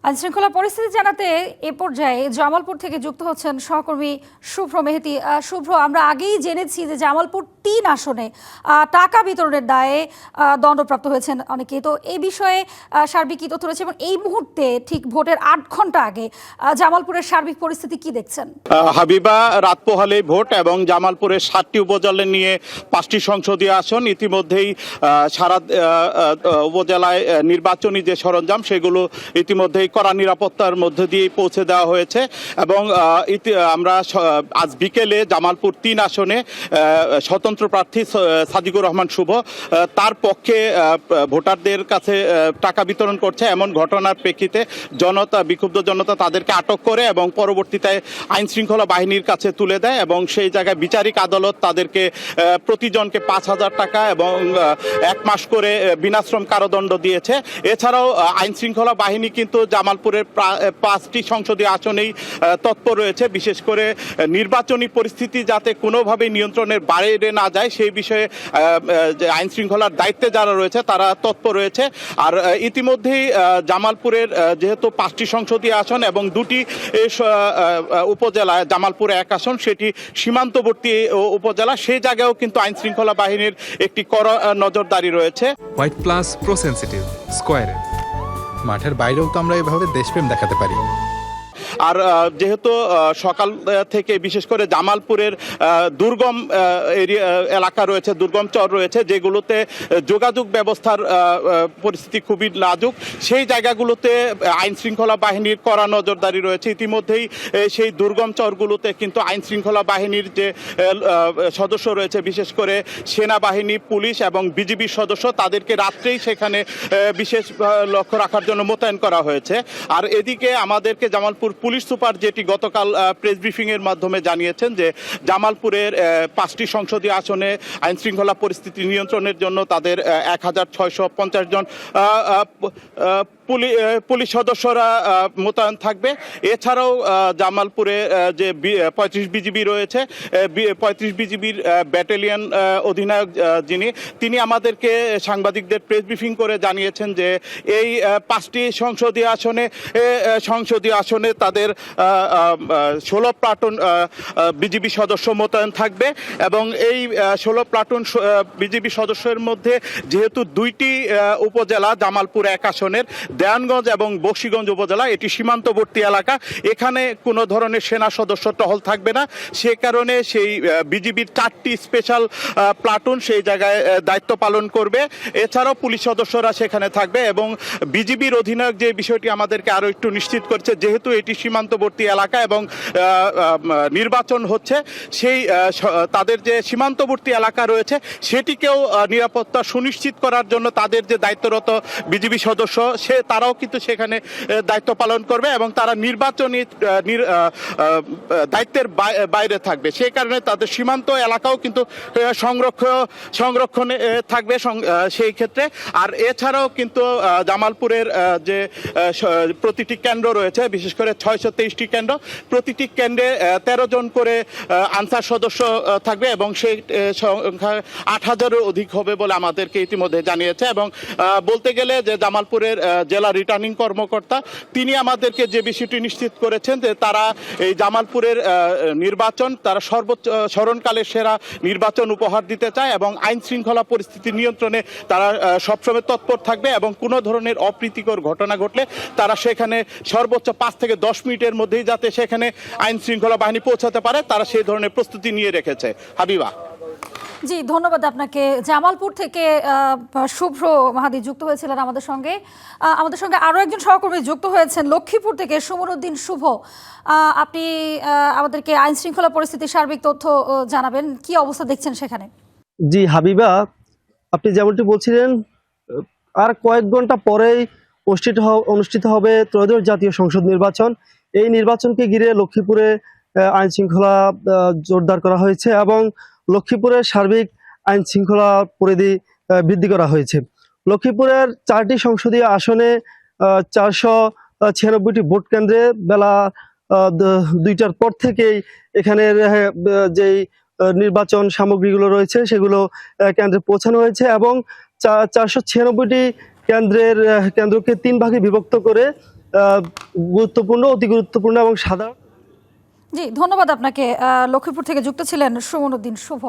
আইনশৃঙ্খলা পরিস্থিতি জানাতে এ পর্যায়ে জামালপুর থেকে যুক্ত হচ্ছেন সহকর্মী শুভ্র মেহেদী। শুভ্র, আমরা আগেই জেনেছি যে জামালপুর ৩ আসনে টাকা বিতরণের দায়ে দণ্ডপ্রাপ্ত হয়েছেন অনেকে। তো এই বিষয়ে সার্বিক কি তথ্য রয়েছে এবং এই মুহূর্তে ঠিক ভোটের ৮ ঘন্টা আগে জামালপুরের সার্বিক পরিস্থিতি কি দেখছেন? হাবিবা, রাত পোহালেই ভোট এবং জামালপুরের ৭টি উপজেলা নিয়ে ৫টি সংসদীয় আসন ইতিমধ্যেই সারা উপজেলায় নির্বাচনী যে সরঞ্জাম সেগুলো ইতিমধ্যেই কড়া নিরাপত্তার মধ্যে দিয়ে পৌঁছে দেওয়া হয়েছে এবং আমরা আজ বিকেলে জামালপুর ৩ আসনে স্বতন্ত্র প্রার্থী সাদিকুর রহমান শুভ তার পক্ষে ভোটারদের কাছে টাকা বিতরণ করছে এমন ঘটনার প্রেক্ষিতে বিক্ষুব্ধ জনতা তাদেরকে আটক করে এবং পরবর্তীতে আইন শৃঙ্খলা বাহিনীর কাছে তুলে দেয় এবং সেই জায়গায় বিচারিক আদালত তাদেরকে প্রতিজনকে ৫,০০০ টাকা এবং ১ মাস করে বিনাশ্রম কারাদণ্ড দিয়েছে। এছাড়াও আইন শৃঙ্খলা বাহিনী কিন্তু জামালপুরের ৫টি সংসদীয় আসনেই তৎপর রয়েছে, বিশেষ করে নির্বাচনী পরিস্থিতি যাতে কোনোভাবেই নিয়ন্ত্রণের বাইরে না যায় সেই বিষয়ে আইন শৃঙ্খলার দায়িত্বে যারা রয়েছে তারা তৎপর রয়েছে। আর ইতিমধ্যেই জামালপুরের যেহেতু ৫টি সংসদীয় আসন এবং 2টি উপজেলায় জামালপুর ১ আসন সেটি সীমান্তবর্তী উপজেলা, সেই জায়গায়ও কিন্তু আইন শৃঙ্খলা বাহিনীর একটি কড়া নজরদারি রয়েছে। হোয়াইট প্লাস প্রো সেনসিটিভ স্কয়ারে মাঠের বাইরেও তো আমরা এভাবে দেশপ্রেম দেখাতে পারি। আর যেহেতু সকাল থেকে বিশেষ করে জামালপুরের দুর্গম এলাকা রয়েছে, দুর্গম চর রয়েছে যেগুলোতে যোগাযোগ ব্যবস্থার পরিস্থিতি খুবই নাজুক, সেই জায়গাগুলোতে আইন শৃঙ্খলা বাহিনীর কড়া নজরদারি রয়েছে। ইতিমধ্যেই সেই দুর্গম চরগুলোতে কিন্তু আইন শৃঙ্খলা বাহিনীর যে সদস্য রয়েছে, বিশেষ করে সেনাবাহিনী, পুলিশ এবং বিজিবির সদস্য, তাদেরকে রাত্রেই সেখানে বিশেষ লক্ষ্য রাখার জন্য মোতায়েন করা হয়েছে। আর এদিকে আমাদেরকে জামালপুর পুলিশ সুপার যেটি গতকাল প্রেস ব্রিফিংয়ের মাধ্যমে জানিয়েছেন যে জামালপুরের 5টি সংসদীয় আসনে আইন শৃঙ্খলা পরিস্থিতি নিয়ন্ত্রণের জন্য তাদের ১,৬৫০ জন পুলিশ সদস্যরা মোতায়েন থাকবে। এছাড়াও জামালপুরে যে ৩৫ বিজিবি রয়েছে, ৩৫ বিজিবির ব্যাটালিয়ন অধিনায়ক তিনি আমাদেরকে সাংবাদিকদের প্রেস ব্রিফিং করে জানিয়েছেন যে এই 5টি সংসদীয় আসনে তাদের 16 প্লাটুন বিজিবি সদস্য মোতায়েন থাকবে এবং এই 16 প্লাটুন বিজিবি সদস্যের মধ্যে যেহেতু 2টি উপজেলা জামালপুর 1 আসনের দেওয়ানগঞ্জ এবং বকশীগঞ্জ উপজেলা, এটি সীমান্তবর্তী এলাকা, এখানে কোনো ধরনের সেনা সদস্য টহল থাকবে না। সে কারণে সেই বিজিবির 4টি স্পেশাল প্লাটুন সেই জায়গায় দায়িত্ব পালন করবে। এছাড়াও পুলিশ সদস্যরা সেখানে থাকবে এবং বিজিবির অধিনায়ক যে বিষয়টি আমাদেরকে আরও একটু নিশ্চিত করছে, যেহেতু এটি সীমান্তবর্তী এলাকা এবং নির্বাচন হচ্ছে, সেই তাদের যে সীমান্তবর্তী এলাকা রয়েছে সেটিকেও নিরাপত্তা সুনিশ্চিত করার জন্য তাদের যে দায়িত্বরত বিজিবি সদস্য তারাও কিন্তু সেখানে দায়িত্ব পালন করবে এবং তারা নির্বাচনী দায়িত্বের বাইরে থাকবে। সেই কারণে তাদের সীমান্ত এলাকাও কিন্তু সংরক্ষণে থাকবে সেই ক্ষেত্রে। আর এছাড়াও কিন্তু জামালপুরের যে প্রতিটি কেন্দ্র রয়েছে, বিশেষ করে 623টি কেন্দ্র, প্রতিটি কেন্দ্রে 13 জন করে আনসার সদস্য থাকবে এবং সেই সংখ্যা 8,000-এর অধিক হবে বলে আমাদেরকে ইতিমধ্যে জানিয়েছে। এবং বলতে গেলে যে জামালপুরের জেলা রিটার্নিং কর্মকর্তা তিনি আমাদেরকে যে বিষয়টি নিশ্চিত করেছেন যে তারা এই জামালপুরের নির্বাচন তারা সর্বোচ্চ স্মরণকালের সেরা নির্বাচন উপহার দিতে চায় এবং আইন শৃঙ্খলা পরিস্থিতি নিয়ন্ত্রণে তারা সবসময় তৎপর থাকবে এবং কোনো ধরনের অপ্রীতিকর ঘটনা ঘটলে তারা সেখানে সর্বোচ্চ 5 থেকে 10 মিনিটের মধ্যেই যাতে সেখানে আইন শৃঙ্খলা বাহিনী পৌঁছাতে পারে তারা সেই ধরনের প্রস্তুতি নিয়ে রেখেছে। হাবিবা। জি, ধন্যবাদ আপনাকে। জামালপুর থেকে শুভ্র মাহাদি যুক্ত হয়েছিলেন আমাদের সঙ্গে। আরও একজন সহকর্মী যুক্ত হয়েছেন লক্ষ্মীপুর থেকে, সুমনউদ্দিন শুভ। আপনি আমাদেরকে আইন শৃঙ্খলা পরিস্থিতির সার্বিক তথ্য জানাবেন, কি অবস্থা দেখছেন সেখানে? জি হাবিবা, আপনি যেমনটি বলছিলেন আর কয়েক ঘন্টা পরেই অনুষ্ঠিত হবে ত্রয়োদশ জাতীয় সংসদ নির্বাচন। এই নির্বাচনকে ঘিরে লক্ষ্মীপুরে আইন শৃঙ্খলা জোরদার করা হয়েছে এবং লক্ষ্মীপুরের সার্বিক আইন শৃঙ্খলা পরিধি বৃদ্ধি করা হয়েছে। লক্ষ্মীপুরের 4টি সংসদীয় আসনে 496টি ভোট কেন্দ্রে বেলা 2টার পর থেকেই এখানের যেই নির্বাচন সামগ্রীগুলো রয়েছে সেগুলো কেন্দ্রে পৌঁছানো হয়েছে এবং 496টি কেন্দ্রকে 3 ভাগে বিভক্ত করে গুরুত্বপূর্ণ, অতি গুরুত্বপূর্ণ এবং সাধারণ। জি, ধন্যবাদ আপনাকে। লক্ষ্মীপুর থেকে যুক্ত ছিলেন সুমন উদ্দিন শুভ।